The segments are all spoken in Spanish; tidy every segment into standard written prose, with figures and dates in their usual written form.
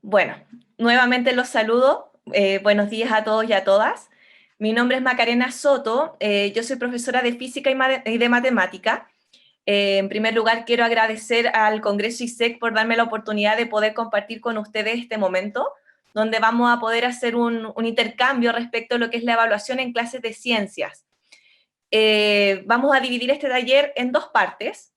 Bueno, nuevamente los saludo. Buenos días a todos y a todas. Mi nombre es Macarena Soto. Yo soy profesora de física y de matemática. En primer lugar, quiero agradecer al Congreso ISEC por darme la oportunidad de poder compartir con ustedes este momento, donde vamos a poder hacer un intercambio respecto a lo que es la evaluación en clases de ciencias. Vamos a dividir este taller en dos partes.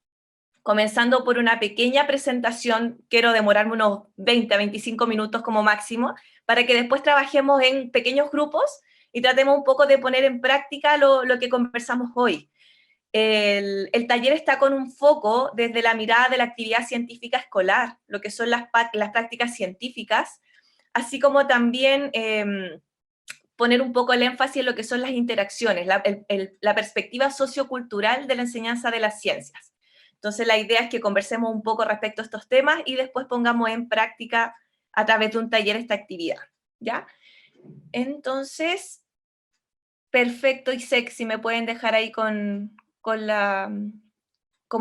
Comenzando por una pequeña presentación, quiero demorarme unos 20 a 25 minutos como máximo, para que después trabajemos en pequeños grupos y tratemos un poco de poner en práctica lo que conversamos hoy. El taller está con un foco desde la mirada de la actividad científica escolar, lo que son las prácticas científicas, así como también poner un poco el énfasis en lo que son las interacciones, la perspectiva sociocultural de la enseñanza de las ciencias. Entonces la idea es que conversemos un poco respecto a estos temas y después pongamos en práctica a través de un taller esta actividad, ¿ya? Entonces, perfecto, y sexy, me pueden dejar ahí como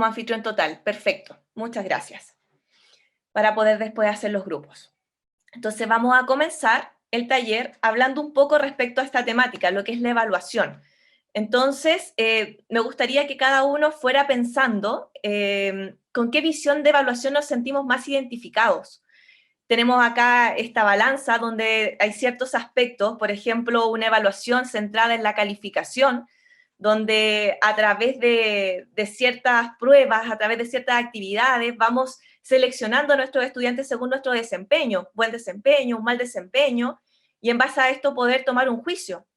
anfitrión total, perfecto, muchas gracias, para poder después hacer los grupos. Entonces vamos a comenzar el taller hablando un poco respecto a esta temática, lo que es la evaluación. Entonces, me gustaría que cada uno fuera pensando con qué visión de evaluación nos sentimos más identificados. Tenemos acá esta balanza donde hay ciertos aspectos, por ejemplo, una evaluación centrada en la calificación, donde a través de ciertas pruebas, a través de ciertas actividades, vamos seleccionando a nuestros estudiantes según nuestro desempeño, buen desempeño, un mal desempeño, y en base a esto poder tomar un juicio.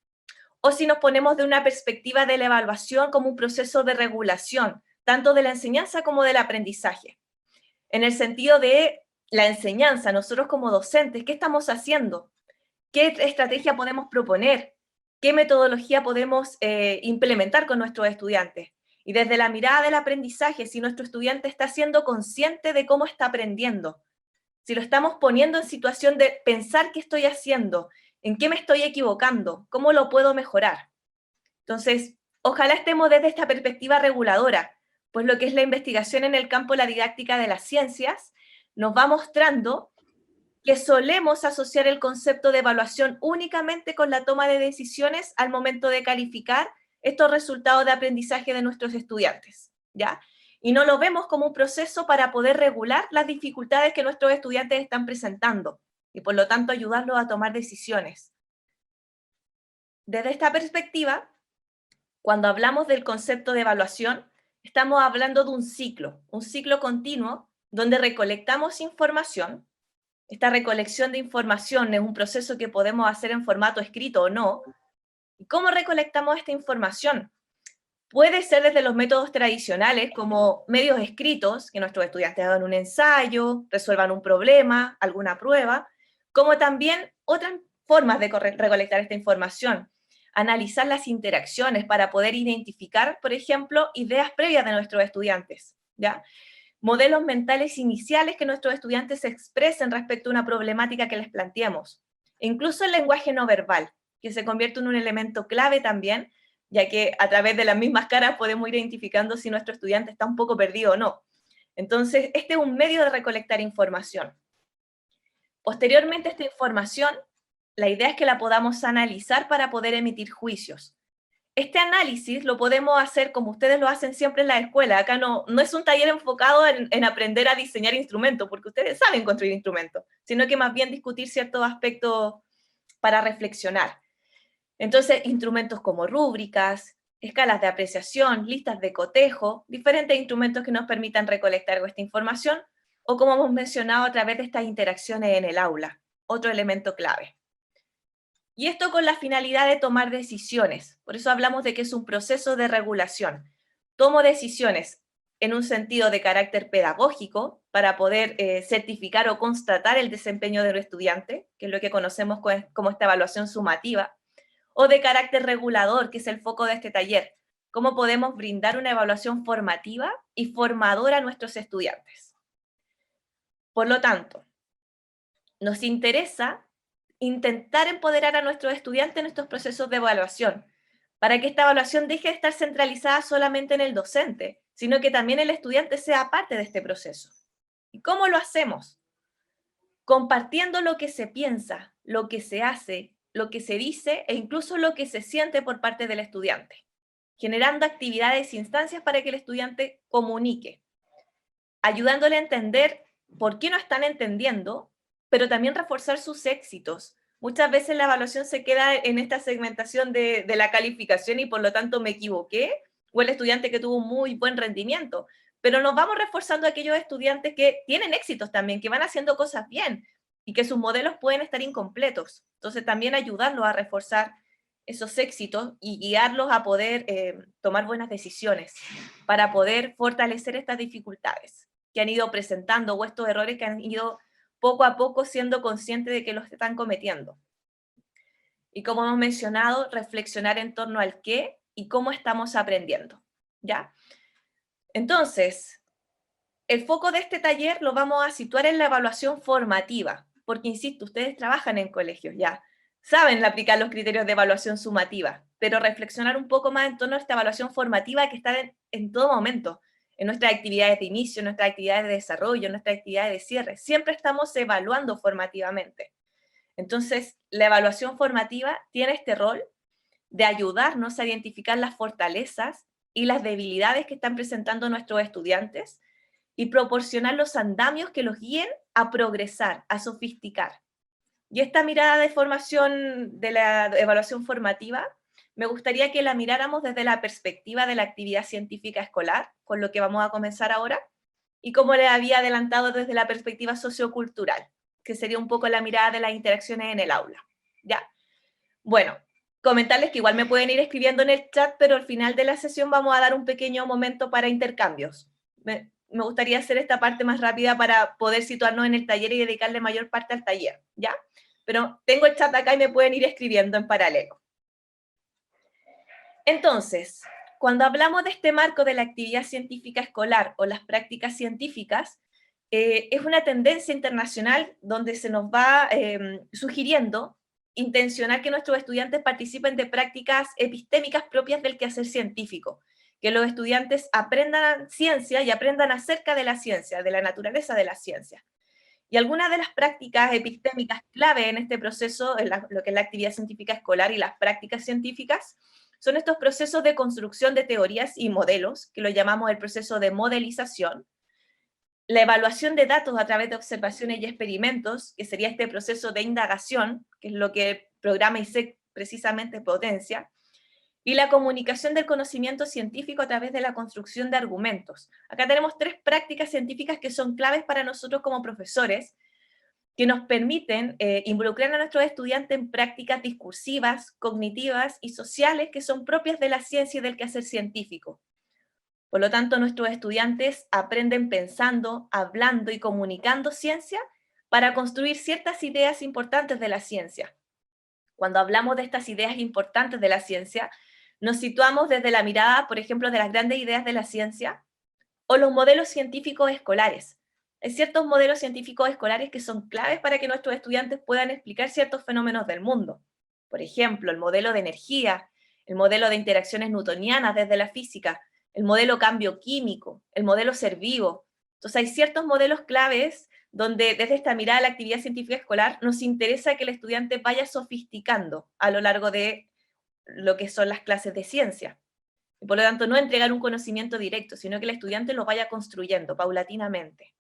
O si nos ponemos de una perspectiva de la evaluación como un proceso de regulación, tanto de la enseñanza como del aprendizaje. En el sentido de la enseñanza, nosotros como docentes, ¿qué estamos haciendo? ¿Qué estrategia podemos proponer? ¿Qué metodología podemos implementar con nuestros estudiantes? Y desde la mirada del aprendizaje, si nuestro estudiante está siendo consciente de cómo está aprendiendo, si lo estamos poniendo en situación de pensar qué estoy haciendo, en qué me estoy equivocando, cómo lo puedo mejorar. Entonces, ojalá estemos desde esta perspectiva reguladora, pues lo que es la investigación en el campo de la didáctica de las ciencias nos va mostrando que solemos asociar el concepto de evaluación únicamente con la toma de decisiones al momento de calificar estos resultados de aprendizaje de nuestros estudiantes, ¿ya? Y no lo vemos como un proceso para poder regular las dificultades que nuestros estudiantes están presentando y por lo tanto ayudarlos a tomar decisiones. Desde esta perspectiva, cuando hablamos del concepto de evaluación, estamos hablando de un ciclo continuo donde recolectamos información. Esta recolección de información es un proceso que podemos hacer en formato escrito o no. ¿Y cómo recolectamos esta información? Puede ser desde los métodos tradicionales, como medios escritos, que nuestros estudiantes hagan un ensayo, resuelvan un problema, alguna prueba, como también otras formas de recolectar esta información. Analizar las interacciones para poder identificar, por ejemplo, ideas previas de nuestros estudiantes, ¿ya? Modelos mentales iniciales que nuestros estudiantes expresen respecto a una problemática que les planteemos. E incluso el lenguaje no verbal, que se convierte en un elemento clave también, ya que a través de las mismas caras podemos ir identificando si nuestro estudiante está un poco perdido o no. Entonces, este es un medio de recolectar información. Posteriormente, esta información, la idea es que la podamos analizar para poder emitir juicios. Este análisis lo podemos hacer como ustedes lo hacen siempre en la escuela. Acá no es un taller enfocado en aprender a diseñar instrumentos, porque ustedes saben construir instrumentos, sino que más bien discutir ciertos aspectos para reflexionar. Entonces, instrumentos como rúbricas, escalas de apreciación, listas de cotejo, diferentes instrumentos que nos permitan recolectar esta información, o como hemos mencionado a través de estas interacciones en el aula, otro elemento clave. Y esto con la finalidad de tomar decisiones. Por eso hablamos de que es un proceso de regulación. Tomo decisiones en un sentido de carácter pedagógico para poder certificar o constatar el desempeño del estudiante, que es lo que conocemos como esta evaluación sumativa, o de carácter regulador, que es el foco de este taller. Cómo podemos brindar una evaluación formativa y formadora a nuestros estudiantes. Por lo tanto, nos interesa intentar empoderar a nuestros estudiantes en estos procesos de evaluación, para que esta evaluación deje de estar centralizada solamente en el docente, sino que también el estudiante sea parte de este proceso. ¿Y cómo lo hacemos? compartiendo lo que se piensa, lo que se hace, lo que se dice e incluso lo que se siente por parte del estudiante, generando actividades e instancias para que el estudiante comunique, ayudándole a entender por qué no están entendiendo, pero también reforzar sus éxitos. Muchas veces la evaluación se queda en esta segmentación de la calificación y por lo tanto me equivoqué, o el estudiante que tuvo un muy buen rendimiento, pero nos vamos reforzando a aquellos estudiantes que tienen éxitos también, que van haciendo cosas bien y que sus modelos pueden estar incompletos. Entonces también ayudarlos a reforzar esos éxitos y guiarlos a poder tomar buenas decisiones para poder fortalecer estas dificultades que han ido presentando o estos errores que han ido poco a poco siendo conscientes de que los están cometiendo. Y como hemos mencionado, reflexionar en torno al qué y cómo estamos aprendiendo, ¿ya? Entonces, el foco de este taller lo vamos a situar en la evaluación formativa, porque, insisto, ustedes trabajan en colegios ya, saben aplicar los criterios de evaluación sumativa, pero reflexionar un poco más en torno a esta evaluación formativa que está en todo momento, en nuestras actividades de inicio, en nuestras actividades de desarrollo, en nuestras actividades de cierre. Siempre estamos evaluando formativamente. Entonces, la evaluación formativa tiene este rol de ayudarnos a identificar las fortalezas y las debilidades que están presentando nuestros estudiantes y proporcionar los andamios que los guíen a progresar, a sofisticar. Y esta mirada de formación, de la evaluación formativa, me gustaría que la miráramos desde la perspectiva de la actividad científica escolar, con lo que vamos a comenzar ahora, y como les había adelantado desde la perspectiva sociocultural, que sería un poco la mirada de las interacciones en el aula. ¿Ya? Bueno, comentarles que igual me pueden ir escribiendo en el chat, pero al final de la sesión vamos a dar un pequeño momento para intercambios. Me gustaría hacer esta parte más rápida para poder situarnos en el taller y dedicarle mayor parte al taller, ¿ya? Pero tengo el chat acá y me pueden ir escribiendo en paralelo. Entonces, cuando hablamos de este marco de la actividad científica escolar o las prácticas científicas, es una tendencia internacional donde se nos va sugiriendo intencionar que nuestros estudiantes participen de prácticas epistémicas propias del quehacer científico, que los estudiantes aprendan ciencia y aprendan acerca de la ciencia, de la naturaleza de la ciencia. Y algunas de las prácticas epistémicas clave en este proceso, en lo que es la actividad científica escolar y las prácticas científicas, son estos procesos de construcción de teorías y modelos, que lo llamamos el proceso de modelización, la evaluación de datos a través de observaciones y experimentos, que sería este proceso de indagación, que es lo que el programa ISEC precisamente potencia, y la comunicación del conocimiento científico a través de la construcción de argumentos. Acá tenemos tres prácticas científicas que son claves para nosotros como profesores, que nos permiten involucrar a nuestros estudiantes en prácticas discursivas, cognitivas y sociales que son propias de la ciencia y del quehacer científico. Por lo tanto, nuestros estudiantes aprenden pensando, hablando y comunicando ciencia para construir ciertas ideas importantes de la ciencia. Cuando hablamos de estas ideas importantes de la ciencia, nos situamos desde la mirada, por ejemplo, de las grandes ideas de la ciencia o los modelos científicos escolares. Hay ciertos modelos científicos escolares que son claves para que nuestros estudiantes puedan explicar ciertos fenómenos del mundo. Por ejemplo, el modelo de energía, el modelo de interacciones newtonianas desde la física, el modelo cambio químico, el modelo ser vivo. Entonces hay ciertos modelos claves donde desde esta mirada de la actividad científica escolar nos interesa que el estudiante vaya sofisticando a lo largo de lo que son las clases de ciencia. Y por lo tanto, no entregar un conocimiento directo, sino que el estudiante lo vaya construyendo paulatinamente.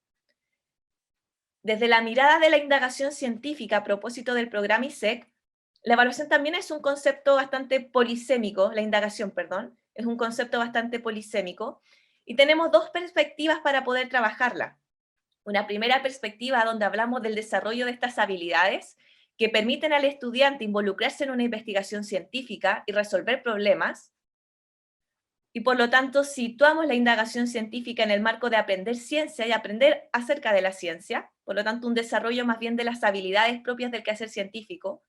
Desde la mirada de la indagación científica a propósito del programa ISEC, la evaluación también es un concepto bastante polisémico, la indagación, perdón, es un concepto bastante polisémico, y tenemos dos perspectivas para poder trabajarla. Una primera perspectiva donde hablamos del desarrollo de estas habilidades que permiten al estudiante involucrarse en una investigación científica y resolver problemas, y por lo tanto situamos la indagación científica en el marco de aprender ciencia y aprender acerca de la ciencia, por lo tanto un desarrollo más bien de las habilidades propias del quehacer científico,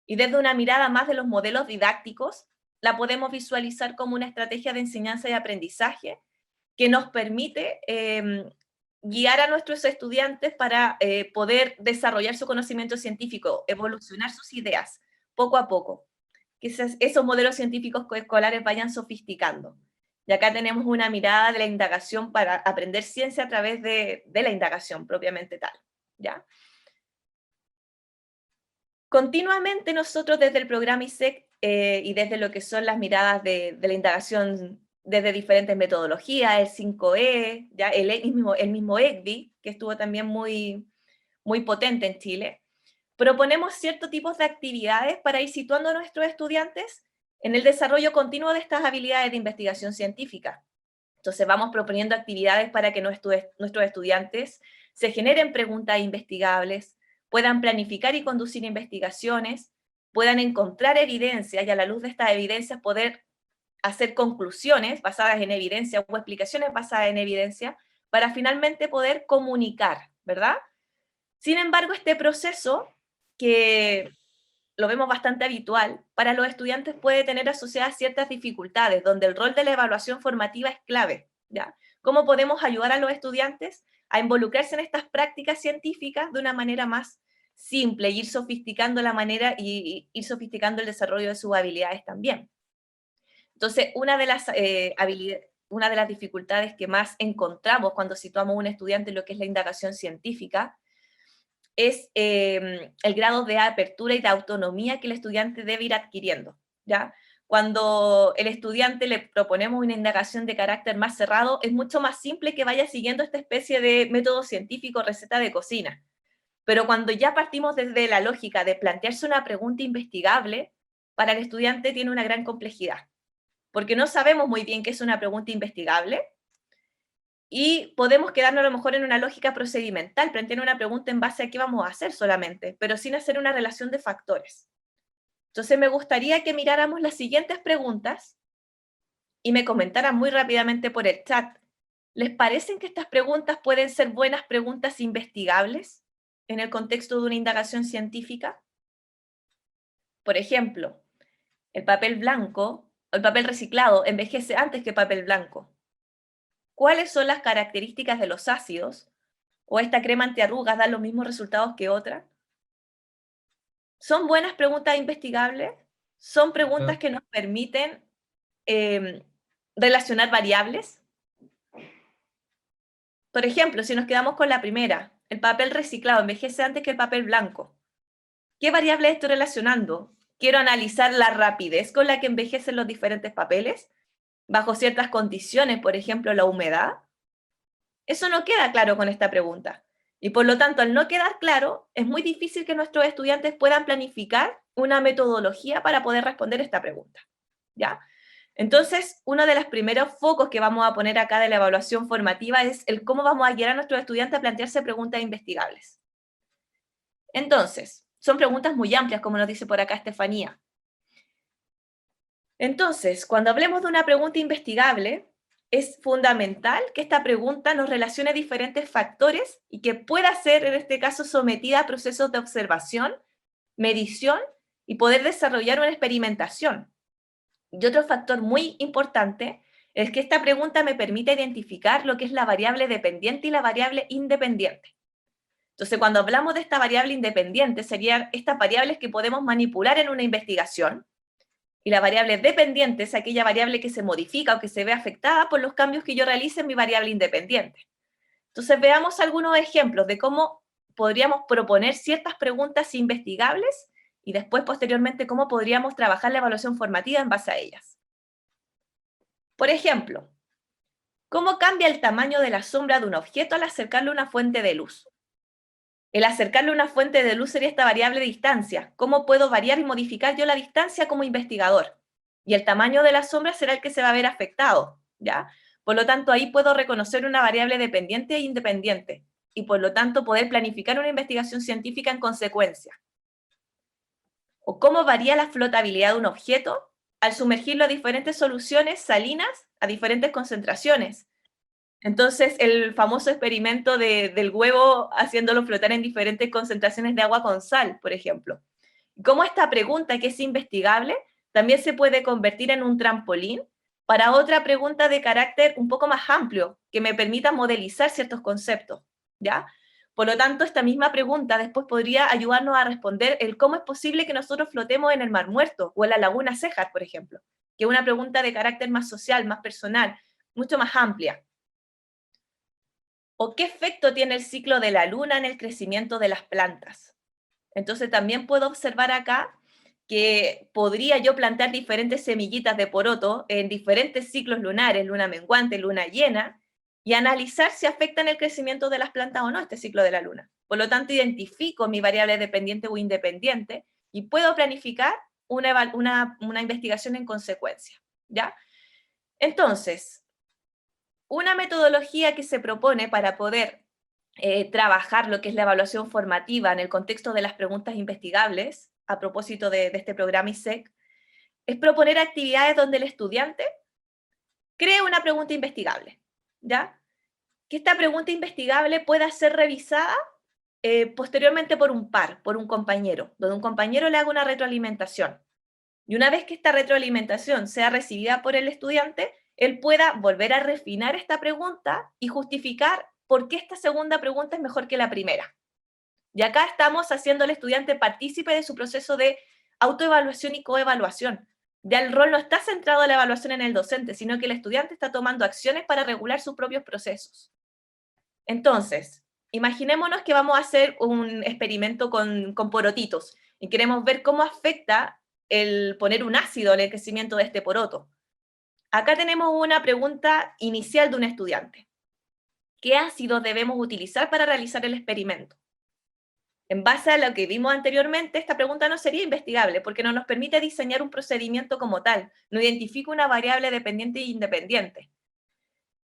y desde una mirada más de los modelos didácticos, la podemos visualizar como una estrategia de enseñanza y aprendizaje que nos permite guiar a nuestros estudiantes para poder desarrollar su conocimiento científico, evolucionar sus ideas poco a poco, que esos modelos científicos escolares vayan sofisticando. Y acá tenemos una mirada de la indagación para aprender ciencia a través de la indagación propiamente tal, ¿ya? Continuamente nosotros desde el programa ISEC y desde lo que son las miradas de la indagación desde diferentes metodologías, el 5E, ya el mismo ECDI, que estuvo también muy, muy potente en Chile, proponemos ciertos tipos de actividades para ir situando a nuestros estudiantes en el desarrollo continuo de estas habilidades de investigación científica. Entonces vamos proponiendo actividades para que nuestros estudiantes se generen preguntas investigables, puedan planificar y conducir investigaciones, puedan encontrar evidencia y a la luz de estas evidencias poder hacer conclusiones basadas en evidencia o explicaciones basadas en evidencia para finalmente poder comunicar, ¿verdad? Sin embargo, este proceso, que lo vemos bastante habitual, para los estudiantes puede tener asociadas ciertas dificultades, donde el rol de la evaluación formativa es clave, ¿ya? ¿Cómo podemos ayudar a los estudiantes a involucrarse en estas prácticas científicas de una manera más simple, ir sofisticando la manera y ir sofisticando el desarrollo de sus habilidades también? Entonces, una de las dificultades que más encontramos cuando situamos a un estudiante en lo que es la indagación científica es el grado de apertura y de autonomía que el estudiante debe ir adquiriendo, ¿ya? Cuando el estudiante le proponemos una indagación de carácter más cerrado, es mucho más simple que vaya siguiendo esta especie de método científico, receta de cocina. Pero cuando ya partimos desde la lógica de plantearse una pregunta investigable, para el estudiante tiene una gran complejidad, porque no sabemos muy bien qué es una pregunta investigable, y podemos quedarnos a lo mejor en una lógica procedimental, plantear una pregunta en base a qué vamos a hacer solamente, pero sin hacer una relación de factores. Entonces me gustaría que miráramos las siguientes preguntas y me comentaran muy rápidamente por el chat. ¿Les parecen que estas preguntas pueden ser buenas preguntas investigables en el contexto de una indagación científica? Por ejemplo, el papel blanco, el papel reciclado envejece antes que el papel blanco. ¿Cuáles son las características de los ácidos? ¿O esta crema antiarrugas da los mismos resultados que otra? ¿Son buenas preguntas investigables? ¿Son preguntas Ah, que nos permiten eh, relacionar variables? Por ejemplo, si nos quedamos con la primera, el papel reciclado envejece antes que el papel blanco. ¿Qué variable estoy relacionando? Quiero analizar la rapidez con la que envejecen los diferentes papeles, bajo ciertas condiciones, por ejemplo, la humedad. Eso no queda claro con esta pregunta. Y por lo tanto, al no quedar claro, es muy difícil que nuestros estudiantes puedan planificar una metodología para poder responder esta pregunta. ¿Ya? Entonces, uno de los primeros focos que vamos a poner acá de la evaluación formativa es el cómo vamos a guiar a nuestros estudiantes a plantearse preguntas investigables. Entonces, son preguntas muy amplias, como nos dice por acá Estefanía. Entonces, cuando hablemos de una pregunta investigable, es fundamental que esta pregunta nos relacione diferentes factores y que pueda ser, en este caso, sometida a procesos de observación, medición y poder desarrollar una experimentación. Y otro factor muy importante es que esta pregunta me permite identificar lo que es la variable dependiente y la variable independiente. Entonces, cuando hablamos de esta variable independiente, serían estas variables que podemos manipular en una investigación, y la variable dependiente es aquella variable que se modifica o que se ve afectada por los cambios que yo realice en mi variable independiente. Entonces, veamos algunos ejemplos de cómo podríamos proponer ciertas preguntas investigables y después, posteriormente, cómo podríamos trabajar la evaluación formativa en base a ellas. Por ejemplo, ¿cómo cambia el tamaño de la sombra de un objeto al acercarle a una fuente de luz? El acercarle a una fuente de luz sería esta variable de distancia. ¿Cómo puedo variar y modificar yo la distancia como investigador? Y el tamaño de la sombra será el que se va a ver afectado, ¿ya? Por lo tanto, ahí puedo reconocer una variable dependiente e independiente, y por lo tanto poder planificar una investigación científica en consecuencia. O cómo varía la flotabilidad de un objeto al sumergirlo a diferentes soluciones salinas a diferentes concentraciones. Entonces, el famoso experimento del huevo haciéndolo flotar en diferentes concentraciones de agua con sal, por ejemplo. Cómo esta pregunta, que es investigable, también se puede convertir en un trampolín para otra pregunta de carácter un poco más amplio, que me permita modelizar ciertos conceptos, ¿ya? Por lo tanto, esta misma pregunta después podría ayudarnos a responder el cómo es posible que nosotros flotemos en el Mar Muerto o en la Laguna Cejar, por ejemplo, que es una pregunta de carácter más social, más personal, mucho más amplia. ¿O qué efecto tiene el ciclo de la luna en el crecimiento de las plantas? Entonces también puedo observar acá que podría yo plantar diferentes semillitas de poroto en diferentes ciclos lunares, luna menguante, luna llena, y analizar si afectan el crecimiento de las plantas o no este ciclo de la luna. Por lo tanto, identifico mi variable dependiente o independiente y puedo planificar una investigación en consecuencia, ¿ya? Entonces, una metodología que se propone para poder trabajar lo que es la evaluación formativa en el contexto de las preguntas investigables, a propósito de este programa ISEC, es proponer actividades donde el estudiante cree una pregunta investigable, ¿ya? Que esta pregunta investigable pueda ser revisada posteriormente por un par, por un compañero, donde un compañero le haga una retroalimentación. Y una vez que esta retroalimentación sea recibida por el estudiante, él pueda volver a refinar esta pregunta y justificar por qué esta segunda pregunta es mejor que la primera. Y acá estamos haciendo al estudiante partícipe de su proceso de autoevaluación y coevaluación. Ya el rol no está centrado en la evaluación en el docente, sino que el estudiante está tomando acciones para regular sus propios procesos. Entonces, imaginémonos que vamos a hacer un experimento con porotitos y queremos ver cómo afecta el poner un ácido en el crecimiento de este poroto. Acá tenemos una pregunta inicial de un estudiante. ¿Qué ácido debemos utilizar para realizar el experimento? En base a lo que vimos anteriormente, esta pregunta no sería investigable porque no nos permite diseñar un procedimiento como tal, no identifica una variable dependiente e independiente.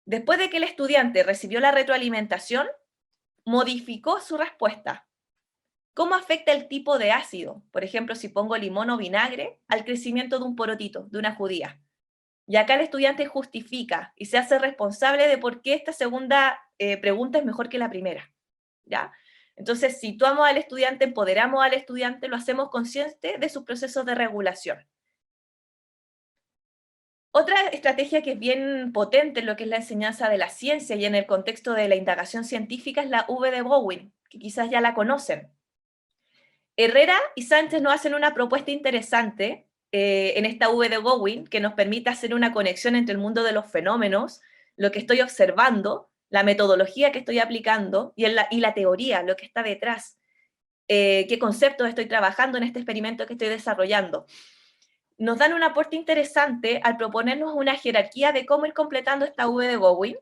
Después de que el estudiante recibió la retroalimentación, modificó su respuesta. ¿Cómo afecta el tipo de ácido? Por ejemplo, si pongo limón o vinagre al crecimiento de un porotito, de una judía. Y acá el estudiante justifica y se hace responsable de por qué esta segunda pregunta es mejor que la primera, ¿ya? Entonces, situamos al estudiante, empoderamos al estudiante, lo hacemos consciente de sus procesos de regulación. Otra estrategia que es bien potente en lo que es la enseñanza de la ciencia y en el contexto de la indagación científica es la V de Bowen, que quizás ya la conocen. Herrera y Sánchez nos hacen una propuesta interesante en esta V de Bowen que nos permite hacer una conexión entre el mundo de los fenómenos, lo que estoy observando, la metodología que estoy aplicando y la teoría, lo que está detrás, qué conceptos estoy trabajando en este experimento que estoy desarrollando. Nos dan un aporte interesante al proponernos una jerarquía de cómo ir completando esta V de Bowen,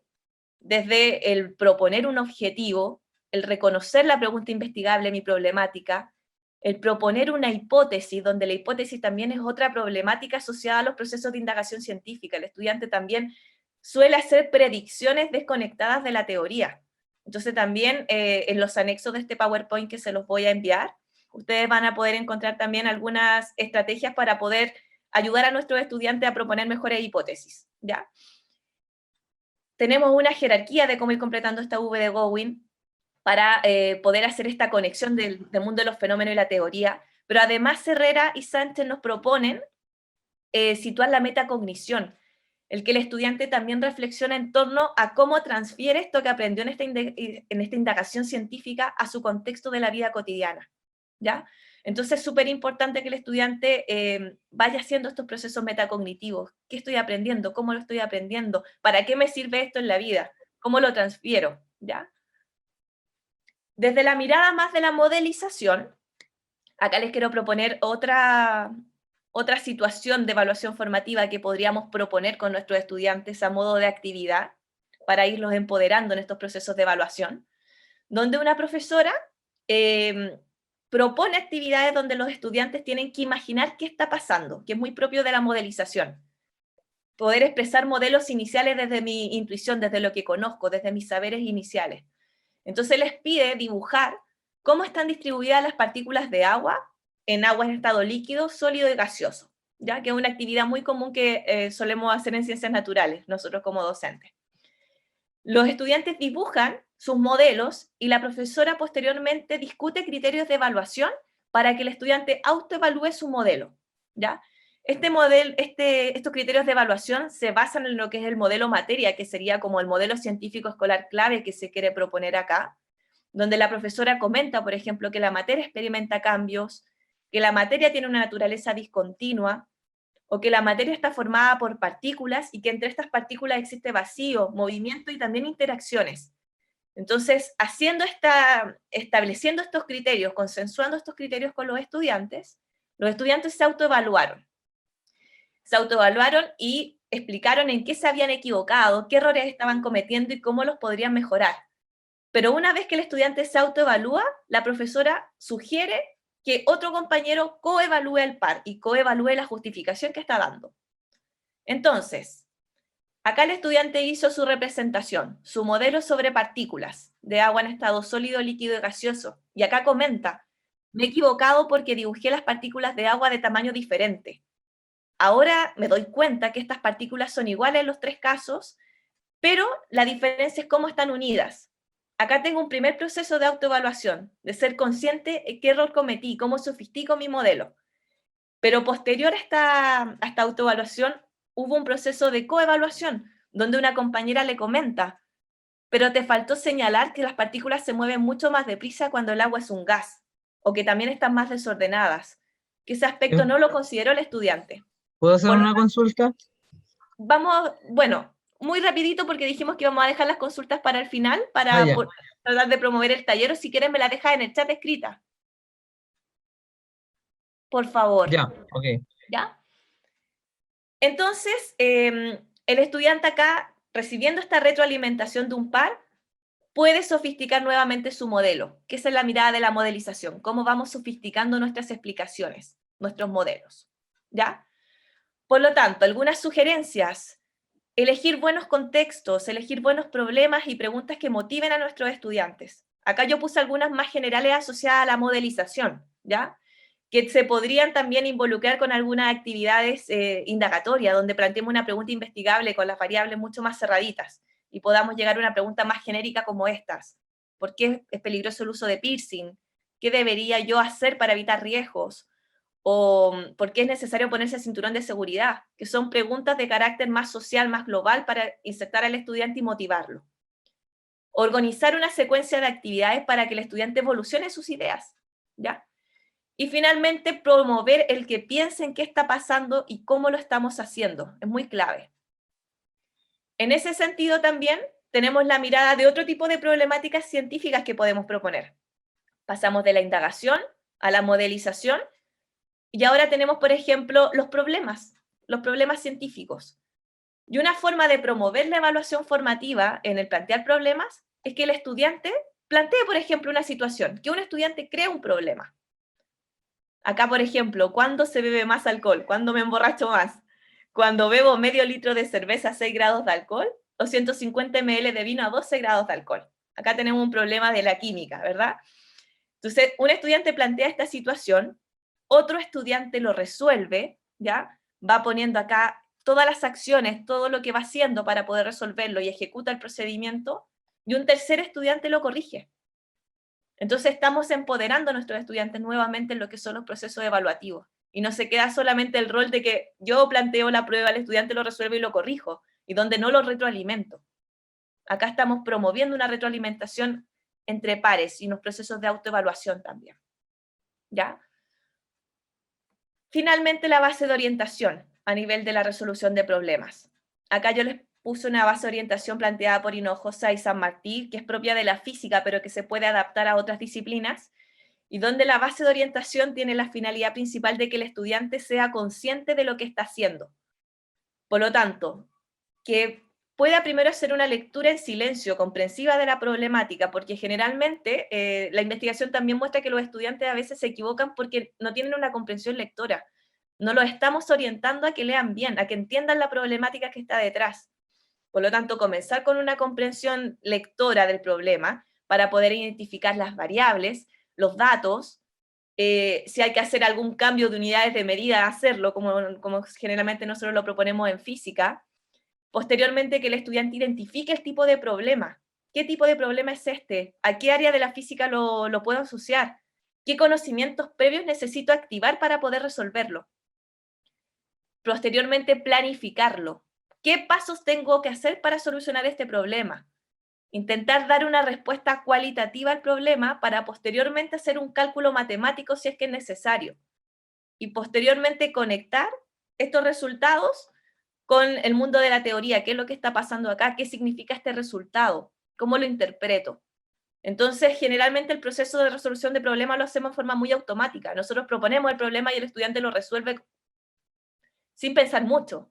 desde el proponer un objetivo, el reconocer la pregunta investigable, mi problemática, el proponer una hipótesis, donde la hipótesis también es otra problemática asociada a los procesos de indagación científica. El estudiante también suele hacer predicciones desconectadas de la teoría. Entonces también en los anexos de este PowerPoint que se los voy a enviar, ustedes van a poder encontrar también algunas estrategias para poder ayudar a nuestros estudiantes a proponer mejores hipótesis, ¿ya? Tenemos una jerarquía de cómo ir completando esta V de Bowen para poder hacer esta conexión del mundo de los fenómenos y la teoría, pero además Herrera y Sánchez nos proponen situar la metacognición, el que el estudiante también reflexiona en torno a cómo transfiere esto que aprendió en esta indagación científica a su contexto de la vida cotidiana, ¿ya? Entonces es súper importante que el estudiante vaya haciendo estos procesos metacognitivos. ¿Qué estoy aprendiendo? ¿Cómo lo estoy aprendiendo? ¿Para qué me sirve esto en la vida? ¿Cómo lo transfiero? ¿Ya? Desde la mirada más de la modelización, acá les quiero proponer otra situación de evaluación formativa que podríamos proponer con nuestros estudiantes a modo de actividad para irlos empoderando en estos procesos de evaluación, donde una profesora propone actividades donde los estudiantes tienen que imaginar qué está pasando, que es muy propio de la modelización. Poder expresar modelos iniciales desde mi intuición, desde lo que conozco, desde mis saberes iniciales. Entonces les pide dibujar cómo están distribuidas las partículas de agua en agua en estado líquido, sólido y gaseoso, ya que es una actividad muy común que solemos hacer en ciencias naturales, nosotros como docentes. Los estudiantes dibujan sus modelos y la profesora posteriormente discute criterios de evaluación para que el estudiante autoevalúe su modelo, ¿ya? Estos criterios de evaluación se basan en lo que es el modelo materia, que sería como el modelo científico escolar clave que se quiere proponer acá, donde la profesora comenta, por ejemplo, que la materia experimenta cambios, que la materia tiene una naturaleza discontinua, o que la materia está formada por partículas y que entre estas partículas existe vacío, movimiento y también interacciones. Entonces, estableciendo estos criterios, consensuando estos criterios con los estudiantes se autoevaluaron. Se autoevaluaron y explicaron en qué se habían equivocado, qué errores estaban cometiendo y cómo los podrían mejorar. Pero una vez que el estudiante se autoevalúa, la profesora sugiere que otro compañero coevalúe el par y coevalúe la justificación que está dando. Entonces, acá el estudiante hizo su representación, su modelo sobre partículas de agua en estado sólido, líquido y gaseoso. Y acá comenta, me he equivocado porque dibujé las partículas de agua de tamaño diferente. Ahora me doy cuenta que estas partículas son iguales en los tres casos, pero la diferencia es cómo están unidas. Acá tengo un primer proceso de autoevaluación, de ser consciente de qué error cometí, cómo sofistico mi modelo. Pero posterior a esta autoevaluación, hubo un proceso de coevaluación, donde una compañera le comenta, pero te faltó señalar que las partículas se mueven mucho más deprisa cuando el agua es un gas, o que también están más desordenadas, que ese aspecto no lo consideró el estudiante. ¿Puedo hacer Por lo una consulta? vamos, bueno, muy rapidito porque dijimos que íbamos a dejar las consultas para el final, Ah, para ya, tratar de promover el taller, o si quieren me la dejas en el chat escrita, por favor, ya, ok. ¿ya? Entonces, el estudiante acá, recibiendo esta retroalimentación de un par, puede sofisticar nuevamente su modelo, que esa es la mirada de la modelización, cómo vamos sofisticando nuestras explicaciones, nuestros modelos, ¿ya? Por lo tanto, algunas sugerencias: elegir buenos contextos, elegir buenos problemas y preguntas que motiven a nuestros estudiantes. Acá yo puse algunas más generales asociadas a la modelización, ¿ya? Que se podrían también involucrar con algunas actividades indagatorias, donde planteemos una pregunta investigable con las variables mucho más cerraditas y podamos llegar a una pregunta más genérica como estas. ¿Por qué es peligroso el uso de piercing? ¿Qué debería yo hacer para evitar riesgos? ¿O por qué es necesario ponerse el cinturón de seguridad? Que son preguntas de carácter más social, más global, para insertar al estudiante y motivarlo. Organizar una secuencia de actividades para que el estudiante evolucione sus ideas, ¿ya? Y finalmente, promover el que piense en qué está pasando y cómo lo estamos haciendo. Es muy clave. En ese sentido también tenemos la mirada de otro tipo de problemáticas científicas que podemos proponer. Pasamos de la indagación a la modelización y ahora tenemos, por ejemplo, los problemas científicos. Y una forma de promover la evaluación formativa en el plantear problemas es que el estudiante plantee, por ejemplo, una situación, que un estudiante crea un problema. Acá, por ejemplo, ¿cuándo se bebe más alcohol? ¿Cuándo me emborracho más? ¿Cuando bebo medio litro de cerveza a 6 grados de alcohol o 150 ml de vino a 12 grados de alcohol? Acá tenemos un problema de la química, ¿verdad? Entonces, un estudiante plantea esta situación, otro estudiante lo resuelve, ¿ya? Va poniendo acá todas las acciones, todo lo que va haciendo para poder resolverlo y ejecuta el procedimiento, y un tercer estudiante lo corrige. Entonces estamos empoderando a nuestros estudiantes nuevamente en lo que son los procesos evaluativos. Y no se queda solamente el rol de que yo planteo la prueba, el estudiante lo resuelve y lo corrijo, y donde no lo retroalimento. Acá estamos promoviendo una retroalimentación entre pares y unos procesos de autoevaluación también, ¿ya? Finalmente, la base de orientación a nivel de la resolución de problemas. Acá yo les puse una base de orientación planteada por Hinojosa y San Martín, que es propia de la física, pero que se puede adaptar a otras disciplinas, y donde la base de orientación tiene la finalidad principal de que el estudiante sea consciente de lo que está haciendo. Por lo tanto, que pueda primero hacer una lectura en silencio, comprensiva de la problemática, porque generalmente la investigación también muestra que los estudiantes a veces se equivocan porque no tienen una comprensión lectora. No los estamos orientando a que lean bien, a que entiendan la problemática que está detrás. Por lo tanto, comenzar con una comprensión lectora del problema para poder identificar las variables, los datos, si hay que hacer algún cambio de unidades de medida, hacerlo, como generalmente nosotros lo proponemos en física. Posteriormente, que el estudiante identifique el tipo de problema. ¿Qué tipo de problema es este? ¿A qué área de la física lo puedo asociar? ¿Qué conocimientos previos necesito activar para poder resolverlo? Posteriormente, planificarlo. ¿Qué pasos tengo que hacer para solucionar este problema? Intentar dar una respuesta cualitativa al problema para posteriormente hacer un cálculo matemático si es que es necesario. Y posteriormente conectar estos resultados con el mundo de la teoría, qué es lo que está pasando acá, qué significa este resultado, ¿Cómo lo interpreto? Entonces, generalmente el proceso de resolución de problemas lo hacemos de forma muy automática. Nosotros proponemos el problema y el estudiante lo resuelve sin pensar mucho.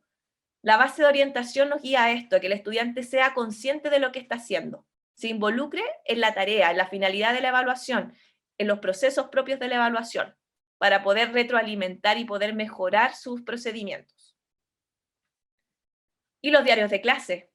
La base de orientación nos guía a esto, a que el estudiante sea consciente de lo que está haciendo, se involucre en la tarea, en la finalidad de la evaluación, en los procesos propios de la evaluación, para poder retroalimentar y poder mejorar sus procedimientos. Y los diarios de clase.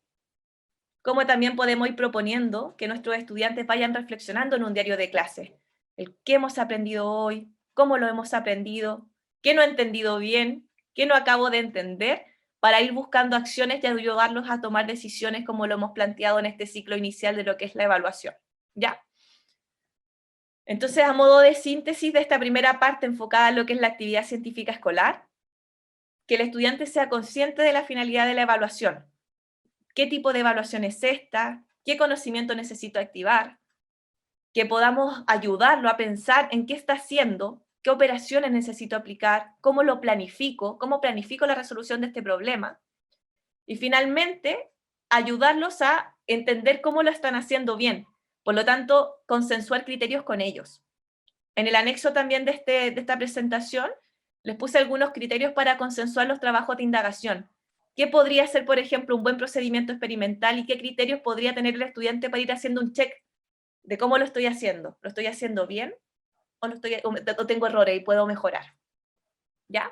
Cómo también podemos ir proponiendo que nuestros estudiantes vayan reflexionando en un diario de clase. El qué hemos aprendido hoy, cómo lo hemos aprendido, qué no he entendido bien, qué no acabo de entender, para ir buscando acciones y ayudarlos a tomar decisiones como lo hemos planteado en este ciclo inicial de lo que es la evaluación. ¿Ya? Entonces, a modo de síntesis de esta primera parte enfocada en lo que es la actividad científica escolar, que el estudiante sea consciente de la finalidad de la evaluación. ¿Qué tipo de evaluación es esta? ¿Qué conocimiento necesito activar? Que podamos ayudarlo a pensar en qué está haciendo, qué operaciones necesito aplicar, cómo lo planifico, cómo planifico la resolución de este problema. Y finalmente, ayudarlos a entender cómo lo están haciendo bien. Por lo tanto, consensuar criterios con ellos. En el anexo también de esta presentación, les puse algunos criterios para consensuar los trabajos de indagación. ¿Qué podría ser, por ejemplo, un buen procedimiento experimental y qué criterios podría tener el estudiante para ir haciendo un check de cómo lo estoy haciendo? ¿Lo estoy haciendo bien o tengo errores y puedo mejorar? ¿Ya?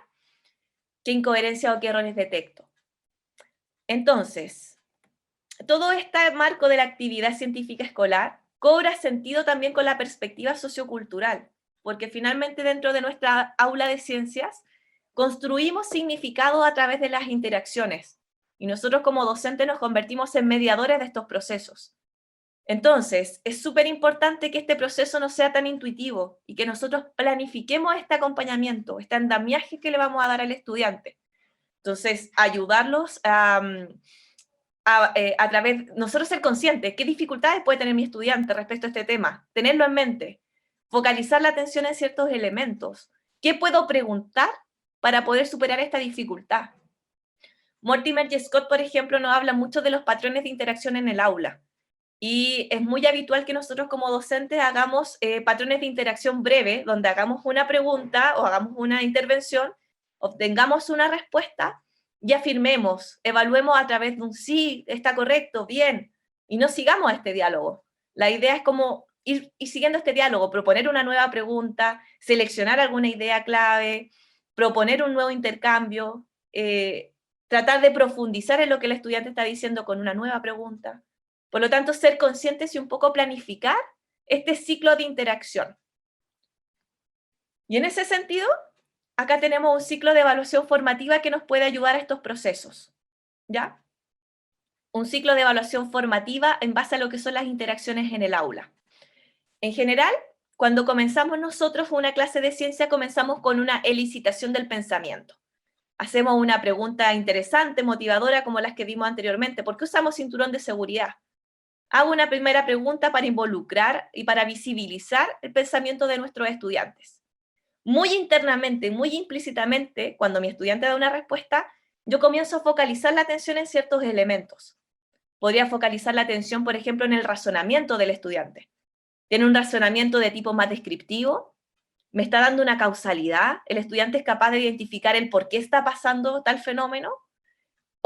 ¿Qué incoherencia o qué errores detecto? Entonces, todo este marco de la actividad científica escolar cobra sentido también con la perspectiva sociocultural, porque finalmente dentro de nuestra aula de ciencias construimos significado a través de las interacciones, y nosotros como docentes nos convertimos en mediadores de estos procesos. Entonces, es súper importante que este proceso no sea tan intuitivo y que nosotros planifiquemos este acompañamiento, este andamiaje que le vamos a dar al estudiante. Entonces, ayudarlos a través, nosotros ser conscientes, qué dificultades puede tener mi estudiante respecto a este tema, tenerlo en mente, focalizar la atención en ciertos elementos. ¿Qué puedo preguntar para poder superar esta dificultad? Mortimer y Scott, por ejemplo, nos hablan mucho de los patrones de interacción en el aula. Y es muy habitual que nosotros como docentes hagamos patrones de interacción breve, donde hagamos una pregunta o hagamos una intervención, obtengamos una respuesta y afirmemos, evaluemos a través de un sí, está correcto, bien, y no sigamos este diálogo. La idea es como ir siguiendo este diálogo, proponer una nueva pregunta, seleccionar alguna idea clave, proponer un nuevo intercambio, tratar de profundizar en lo que el estudiante está diciendo con una nueva pregunta. Por lo tanto, ser conscientes y un poco planificar este ciclo de interacción. Y en ese sentido, acá tenemos un ciclo de evaluación formativa que nos puede ayudar a estos procesos, ¿ya? Un ciclo de evaluación formativa en base a lo que son las interacciones en el aula. En general, cuando comenzamos nosotros una clase de ciencia, comenzamos con una elicitación del pensamiento. Hacemos una pregunta interesante, motivadora, como las que vimos anteriormente. ¿Por qué usamos cinturón de seguridad? Hago una primera pregunta para involucrar y para visibilizar el pensamiento de nuestros estudiantes. Muy internamente, muy implícitamente, cuando mi estudiante da una respuesta, yo comienzo a focalizar la atención en ciertos elementos. Podría focalizar la atención, por ejemplo, en el razonamiento del estudiante. ¿Tiene un razonamiento de tipo más descriptivo? ¿Me está dando una causalidad? ¿El estudiante es capaz de identificar el por qué está pasando tal fenómeno?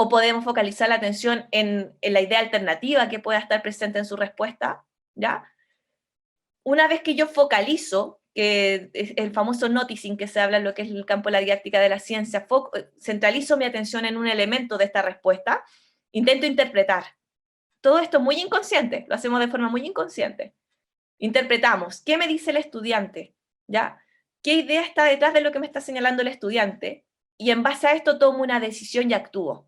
¿O podemos focalizar la atención en la idea alternativa que pueda estar presente en su respuesta? ¿Ya? Una vez que yo focalizo, que es el famoso noticing que se habla en lo que es el campo de la didáctica de la ciencia, centralizo mi atención en un elemento de esta respuesta, intento interpretar. Todo esto muy inconsciente, lo hacemos de forma muy inconsciente. Interpretamos, ¿qué me dice el estudiante? ¿Ya? ¿Qué idea está detrás de lo que me está señalando el estudiante? Y en base a esto tomo una decisión y actúo.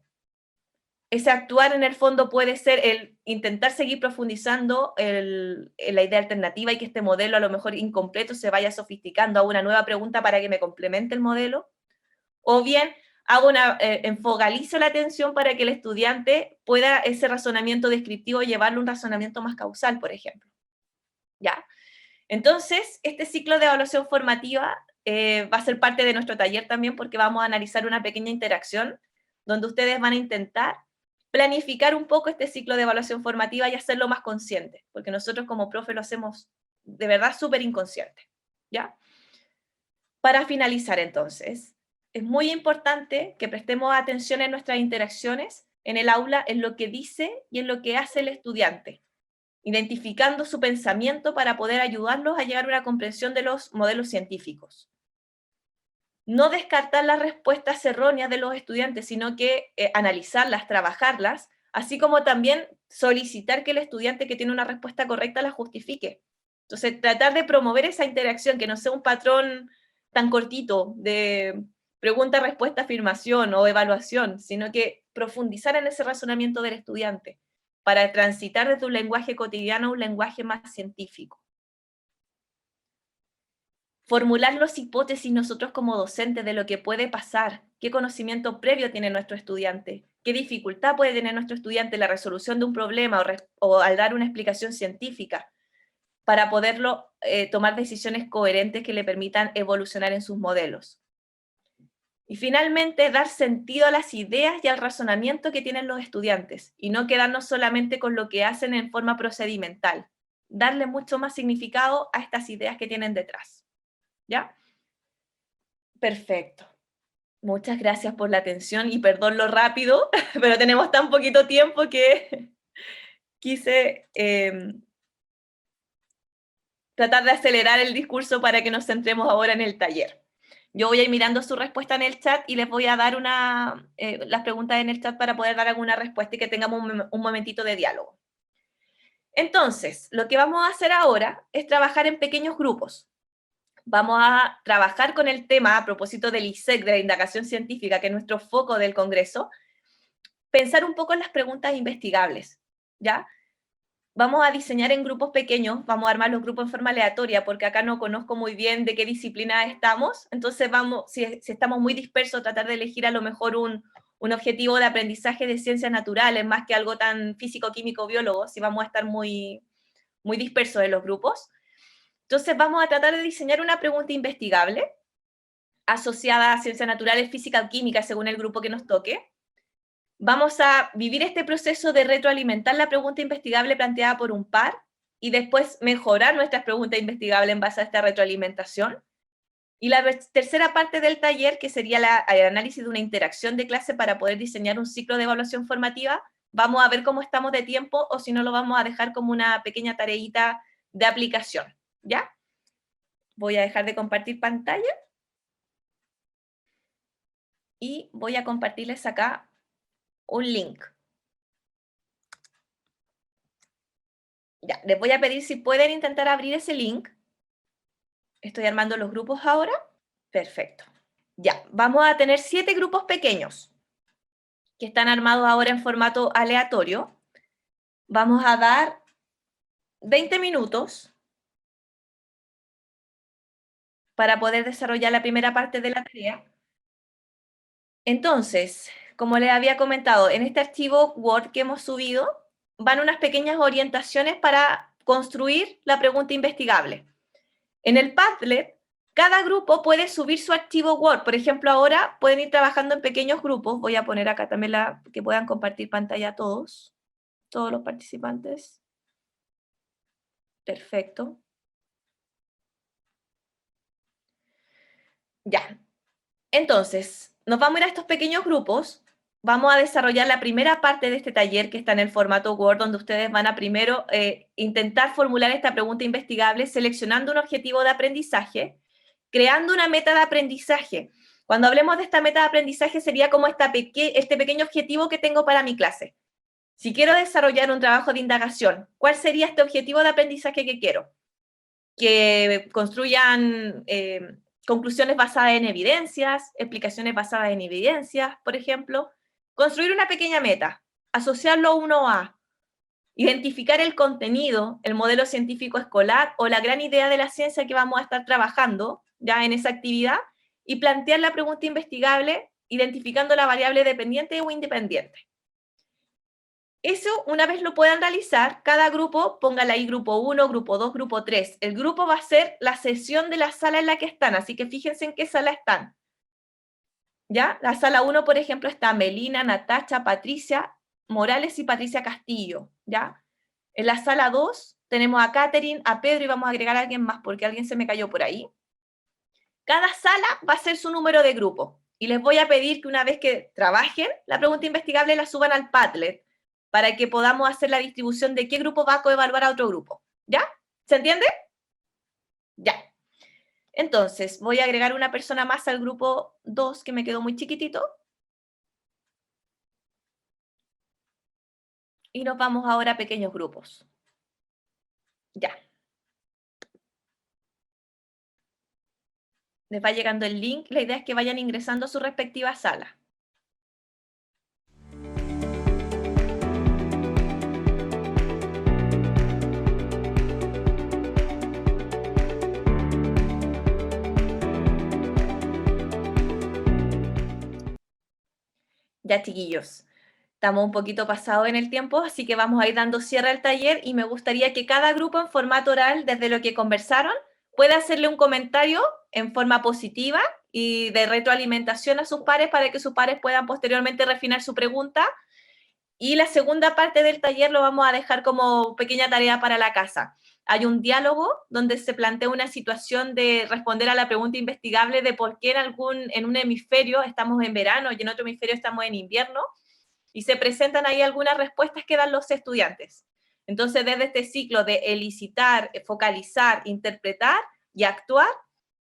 Ese actuar en el fondo puede ser el intentar seguir profundizando en la idea alternativa y que este modelo a lo mejor incompleto se vaya sofisticando a una nueva pregunta para que me complemente el modelo, o bien enfocalizo la atención para que el estudiante pueda ese razonamiento descriptivo llevarlo a un razonamiento más causal, por ejemplo. ¿Ya? Entonces, este ciclo de evaluación formativa va a ser parte de nuestro taller también porque vamos a analizar una pequeña interacción donde ustedes van a intentar planificar un poco este ciclo de evaluación formativa y hacerlo más consciente, porque nosotros como profe lo hacemos de verdad súper inconsciente, ¿ya? Para finalizar entonces, es muy importante que prestemos atención en nuestras interacciones en el aula, en lo que dice y en lo que hace el estudiante, identificando su pensamiento para poder ayudarlos a llegar a una comprensión de los modelos científicos. No descartar las respuestas erróneas de los estudiantes, sino que analizarlas, trabajarlas, así como también solicitar que el estudiante que tiene una respuesta correcta la justifique. Entonces, tratar de promover esa interacción, que no sea un patrón tan cortito de pregunta, respuesta, afirmación o evaluación, sino que profundizar en ese razonamiento del estudiante para transitar desde un lenguaje cotidiano a un lenguaje más científico. Formular las hipótesis nosotros como docentes de lo que puede pasar, qué conocimiento previo tiene nuestro estudiante, qué dificultad puede tener nuestro estudiante en la resolución de un problema o al dar una explicación científica, para poderlo tomar decisiones coherentes que le permitan evolucionar en sus modelos. Y finalmente, dar sentido a las ideas y al razonamiento que tienen los estudiantes, y no quedarnos solamente con lo que hacen en forma procedimental. Darle mucho más significado a estas ideas que tienen detrás. ¿Ya? Perfecto. Muchas gracias por la atención y perdón lo rápido, pero tenemos tan poquito tiempo que quise tratar de acelerar el discurso para que nos centremos ahora en el taller. Yo voy a ir mirando su respuesta en el chat y les voy a dar las preguntas en el chat para poder dar alguna respuesta y que tengamos un momentito de diálogo. Entonces, lo que vamos a hacer ahora es trabajar en pequeños grupos. Vamos a trabajar con el tema, a propósito del ISEC, de la indagación científica, que es nuestro foco del Congreso, pensar un poco en las preguntas investigables, ¿ya? Vamos a diseñar en grupos pequeños, vamos a armar los grupos en forma aleatoria, porque acá no conozco muy bien de qué disciplina estamos, entonces vamos, si estamos muy dispersos, tratar de elegir a lo mejor un objetivo de aprendizaje de ciencias naturales, más que algo tan físico, químico, biólogo, si vamos a estar muy, muy dispersos en los grupos. Entonces vamos a tratar de diseñar una pregunta investigable, asociada a ciencias naturales, física o química, según el grupo que nos toque. Vamos a vivir este proceso de retroalimentar la pregunta investigable planteada por un par y después mejorar nuestras preguntas investigables en base a esta retroalimentación. Y la tercera parte del taller, que sería el análisis de una interacción de clase para poder diseñar un ciclo de evaluación formativa, vamos a ver cómo estamos de tiempo o si no lo vamos a dejar como una pequeña tareita de aplicación, ¿ya? Voy a dejar de compartir pantalla y voy a compartirles acá un link. Ya, les voy a pedir si pueden intentar abrir ese link. Estoy armando los grupos ahora. Perfecto. Ya, vamos a tener 7 grupos pequeños que están armados ahora en formato aleatorio. Vamos a dar 20 minutos para poder desarrollar la primera parte de la tarea. Entonces, como les había comentado, en este archivo Word que hemos subido, van unas pequeñas orientaciones para construir la pregunta investigable. En el Padlet, cada grupo puede subir su archivo Word. Por ejemplo, ahora pueden ir trabajando en pequeños grupos. Voy a poner acá también que puedan compartir pantalla todos los participantes. Perfecto. Ya. Entonces, nos vamos a ir a estos pequeños grupos. Vamos a desarrollar la primera parte de este taller que está en el formato Word, donde ustedes van a primero intentar formular esta pregunta investigable seleccionando un objetivo de aprendizaje, creando una meta de aprendizaje. Cuando hablemos de esta meta de aprendizaje sería como este pequeño objetivo que tengo para mi clase. Si quiero desarrollar un trabajo de indagación, ¿cuál sería este objetivo de aprendizaje que quiero? Que construyan conclusiones basadas en evidencias, explicaciones basadas en evidencias, por ejemplo. Construir una pequeña meta, asociarlo a 1A, identificar el contenido, el modelo científico escolar o la gran idea de la ciencia que vamos a estar trabajando ya en esa actividad y plantear la pregunta investigable identificando la variable dependiente o independiente. Eso, una vez lo puedan realizar, cada grupo, póngale ahí grupo 1, grupo 2, grupo 3. El grupo va a ser la sesión de la sala en la que están, así que fíjense en qué sala están. ¿Ya? La sala 1, por ejemplo, está Melina, Natacha, Patricia, Morales y Patricia Castillo, ¿ya? En la sala 2 tenemos a Catherine, a Pedro y vamos a agregar a alguien más porque alguien se me cayó por ahí. Cada sala va a ser su número de grupo y les voy a pedir que una vez que trabajen la pregunta investigable la suban al Padlet para que podamos hacer la distribución de qué grupo va a coevaluar a otro grupo. ¿Ya? ¿Se entiende? Ya. Entonces, voy a agregar una persona más al grupo 2 que me quedó muy chiquitito. Y nos vamos ahora a pequeños grupos. Ya. Les va llegando el link. La idea es que vayan ingresando a su respectiva sala. Ya, chiquillos. Estamos un poquito pasados en el tiempo, así que vamos a ir dando cierre al taller y me gustaría que cada grupo en formato oral, desde lo que conversaron, pueda hacerle un comentario en forma positiva y de retroalimentación a sus pares para que sus pares puedan posteriormente refinar su pregunta. Y la segunda parte del taller lo vamos a dejar como pequeña tarea para la casa. Hay un diálogo donde se plantea una situación de responder a la pregunta investigable de por qué en un hemisferio estamos en verano y en otro hemisferio estamos en invierno, y se presentan ahí algunas respuestas que dan los estudiantes. Entonces, desde este ciclo de elicitar, focalizar, interpretar y actuar,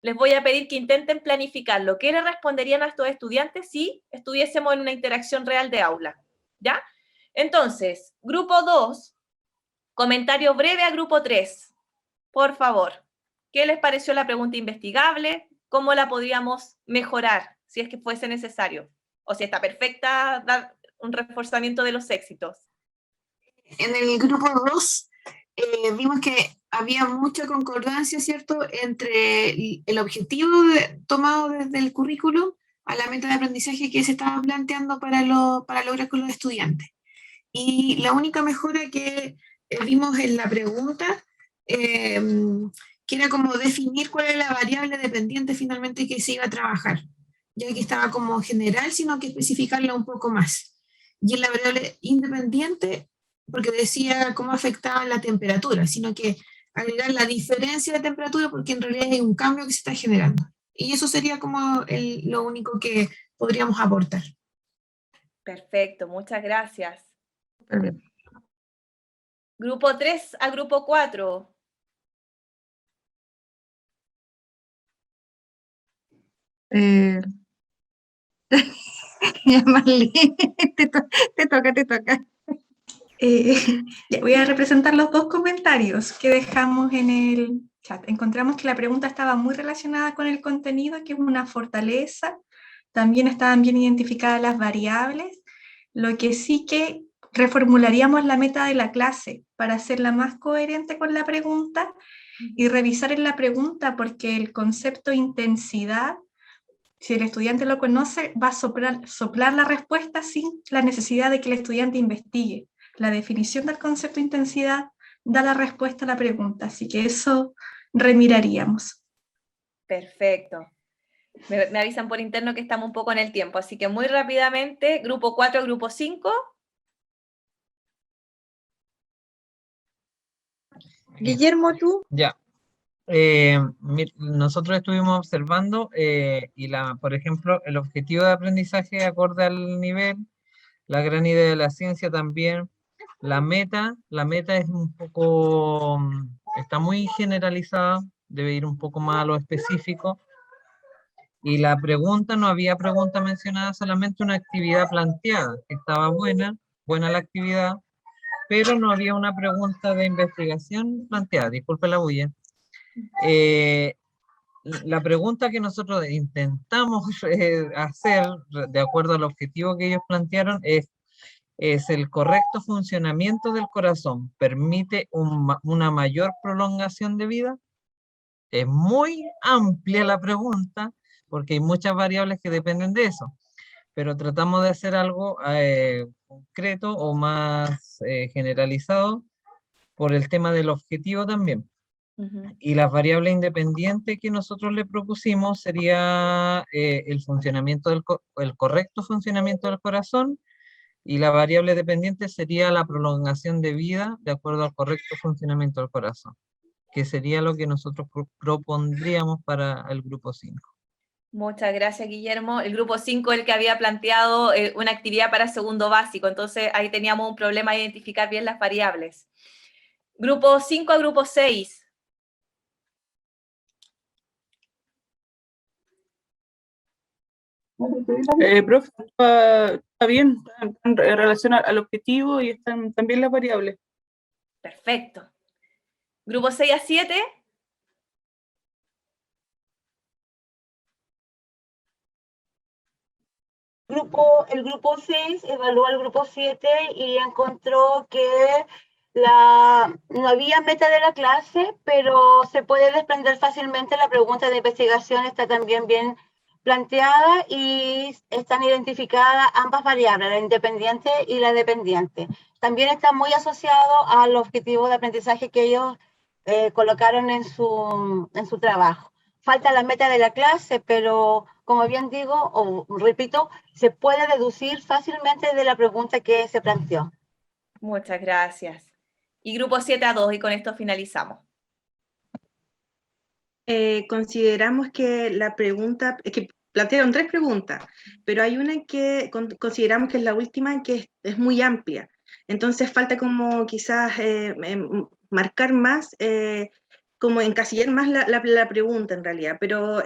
les voy a pedir que intenten planificar lo que le responderían a estos estudiantes si estuviésemos en una interacción real de aula, ¿ya? Entonces, grupo 2, comentario breve a grupo 3, por favor. ¿Qué les pareció la pregunta investigable? ¿Cómo la podríamos mejorar si es que fuese necesario? O si está perfecta, dar un reforzamiento de los éxitos. En el grupo 2 vimos que había mucha concordancia, ¿cierto?, entre el objetivo tomado desde el currículum a la meta de aprendizaje que se estaba planteando para lograr con los estudiantes. Y la única mejora que vimos en la pregunta, que era como definir cuál era la variable dependiente finalmente que se iba a trabajar, ya que estaba como general, sino que especificarla un poco más. Y en la variable independiente, porque decía cómo afectaba la temperatura, sino que agregar la diferencia de temperatura porque en realidad hay un cambio que se está generando. Y eso sería como lo único que podríamos aportar. Perfecto, muchas gracias. Perfecto. Grupo 3 a grupo 4. Ya, Marlene, te toca. Ya, voy a representar los dos comentarios que dejamos en el chat. Encontramos que la pregunta estaba muy relacionada con el contenido, que es una fortaleza. También estaban bien identificadas las variables. Lo que sí que reformularíamos la meta de la clase para hacerla más coherente con la pregunta y revisar en la pregunta, porque el concepto intensidad, si el estudiante lo conoce, va a soplar la respuesta sin la necesidad de que el estudiante investigue. La definición del concepto de intensidad da la respuesta a la pregunta, así que eso remiraríamos. Perfecto. Me avisan por interno que estamos un poco en el tiempo, así que muy rápidamente, grupo 4, grupo 5. Guillermo, tú. Ya. Nosotros estuvimos observando por ejemplo, el objetivo de aprendizaje acorde al nivel, la gran idea de la ciencia también, la meta es un poco, está muy generalizada, debe ir un poco más a lo específico, y la pregunta, no había pregunta mencionada, solamente una actividad planteada, que estaba buena la actividad, pero no había una pregunta de investigación planteada, disculpe la bulla. La pregunta que nosotros intentamos hacer, de acuerdo al objetivo que ellos plantearon, es el correcto funcionamiento del corazón. ¿Permite una mayor prolongación de vida? Es muy amplia la pregunta, porque hay muchas variables que dependen de eso, pero tratamos de hacer algo concreto o más generalizado por el tema del objetivo también. Y las variables independientes que nosotros le propusimos sería el correcto funcionamiento del corazón Y la variable dependiente sería la prolongación de vida de acuerdo al correcto funcionamiento del corazón, que sería lo que nosotros propondríamos para el grupo 5. Muchas gracias, Guillermo. El grupo 5 el que había planteado una actividad para segundo básico, entonces ahí teníamos un problema de identificar bien las variables. Grupo 5 a grupo 6. Profe, está bien, está en relación al objetivo y están también las variables. Perfecto. Grupo 6 a 7. El grupo 6 evaluó al grupo 7 y encontró que no había meta de la clase, pero se puede desprender fácilmente. La pregunta de investigación está también bien planteada y están identificadas ambas variables, la independiente y la dependiente. También está muy asociado al objetivo de aprendizaje que ellos colocaron en su trabajo. Falta la meta de la clase, pero como bien digo, o repito, se puede deducir fácilmente de la pregunta que se planteó. Muchas gracias. Y grupo 7 a 2, y con esto finalizamos. Consideramos que la pregunta, es que plantearon 3 preguntas, pero hay una que consideramos que es la última, que es muy amplia. Entonces falta como quizás marcar más, como encasillar más la pregunta en realidad, pero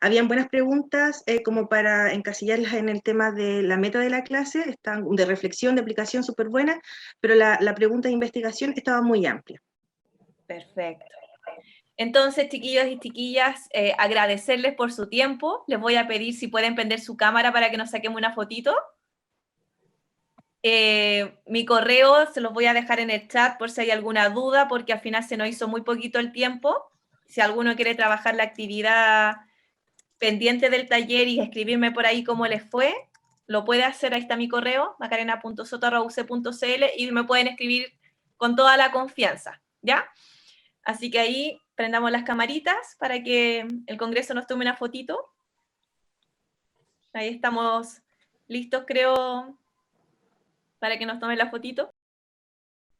habían buenas preguntas como para encasillarlas en el tema de la meta de la clase, están de reflexión, de aplicación súper buena, pero la pregunta de investigación estaba muy amplia. Perfecto. Entonces, chiquillos y chiquillas, agradecerles por su tiempo. Les voy a pedir si pueden prender su cámara para que nos saquemos una fotito. Mi correo se los voy a dejar en el chat por si hay alguna duda, porque al final se nos hizo muy poquito el tiempo. Si alguno quiere trabajar la actividad pendiente del taller y escribirme por ahí cómo les fue, lo puede hacer. Ahí está mi correo, macarena.soto@uc.cl, y me pueden escribir con toda la confianza, ¿ya? Así que ahí prendamos las camaritas para que el Congreso nos tome una fotito. Ahí estamos listos, creo, para que nos tomen la fotito.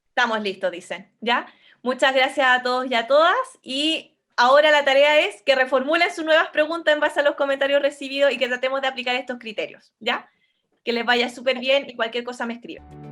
Estamos listos, dicen, ¿ya? Muchas gracias a todos y a todas. Y ahora la tarea es que reformulen sus nuevas preguntas en base a los comentarios recibidos y que tratemos de aplicar estos criterios, ¿ya? Que les vaya súper bien y cualquier cosa me escriben.